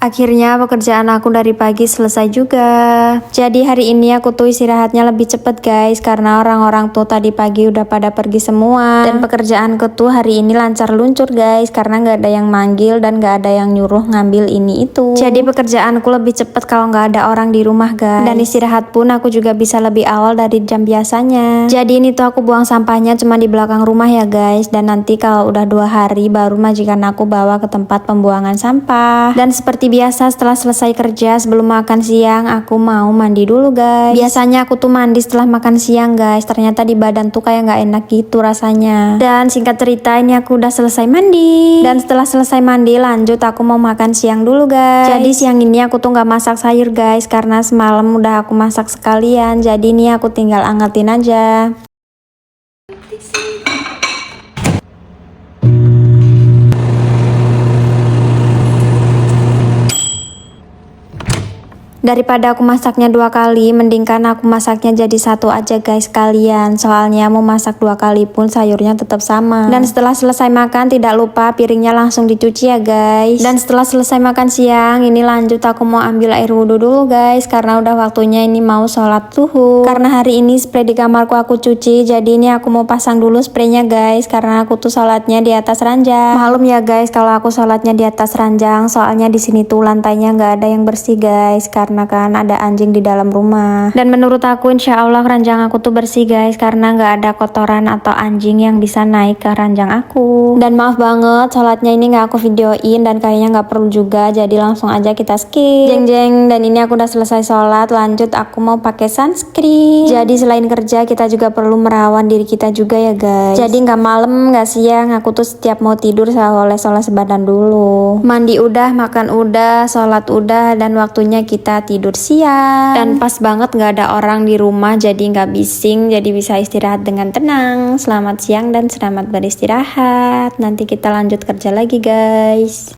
Akhirnya pekerjaan aku dari pagi selesai juga. Jadi hari ini aku tuh istirahatnya lebih cepet guys, karena orang-orang tuh tadi pagi udah pada pergi semua. Dan pekerjaanku tuh hari ini lancar luncur guys, karena nggak ada yang manggil dan nggak ada yang nyuruh ngambil ini itu. Jadi pekerjaanku lebih cepet kalau nggak ada orang di rumah guys. Dan istirahat pun aku juga bisa lebih awal dari jam biasanya. Jadi ini tuh aku buang sampahnya cuma di belakang rumah ya guys. Dan nanti kalau udah 2 hari baru majikan aku bawa ke tempat pembuangan sampah. Dan seperti biasa setelah selesai kerja sebelum makan siang aku mau mandi dulu guys. Biasanya aku tuh mandi setelah makan siang guys, ternyata di badan tuh kayak nggak enak gitu rasanya. Dan singkat cerita ini aku udah selesai mandi. Dan setelah selesai mandi lanjut aku mau makan siang dulu guys. Jadi siang ini aku tuh nggak masak sayur guys, karena semalam udah aku masak sekalian. Jadi ini aku tinggal angetin aja. Daripada aku masaknya 2 kali, mendingkan aku masaknya jadi 1 aja guys kalian. Soalnya mau masak 2 kali pun sayurnya tetap sama. Dan setelah selesai makan tidak lupa piringnya langsung dicuci ya guys. Dan setelah selesai makan siang, ini lanjut aku mau ambil air wudhu dulu guys, karena udah waktunya ini mau sholat zuhur. Karena hari ini spray di kamarku aku cuci, jadi ini aku mau pasang dulu spraynya guys, karena aku tuh sholatnya di atas ranjang. Malum ya guys kalau aku sholatnya di atas ranjang, soalnya di sini tuh lantainya nggak ada yang bersih guys, karena kan ada anjing di dalam rumah. Dan menurut aku insya Allah ranjang aku tuh bersih guys, karena nggak ada kotoran atau anjing yang bisa naik ke ranjang aku. Dan maaf banget sholatnya ini nggak aku videoin dan kayaknya nggak perlu juga, jadi langsung aja kita skip. Jeng jeng. Dan ini aku udah selesai sholat, lanjut aku mau pakai sunscreen. Jadi selain kerja kita juga perlu merawat diri kita juga ya guys. Jadi nggak malam nggak siang, aku tuh setiap mau tidur selalu oles-oles badan dulu. Mandi udah, makan udah, sholat udah, dan waktunya kita tidur siang. Dan pas banget nggak ada orang di rumah, jadi nggak bising, jadi bisa istirahat dengan tenang. Selamat siang dan selamat beristirahat. Nanti kita lanjut kerja lagi guys.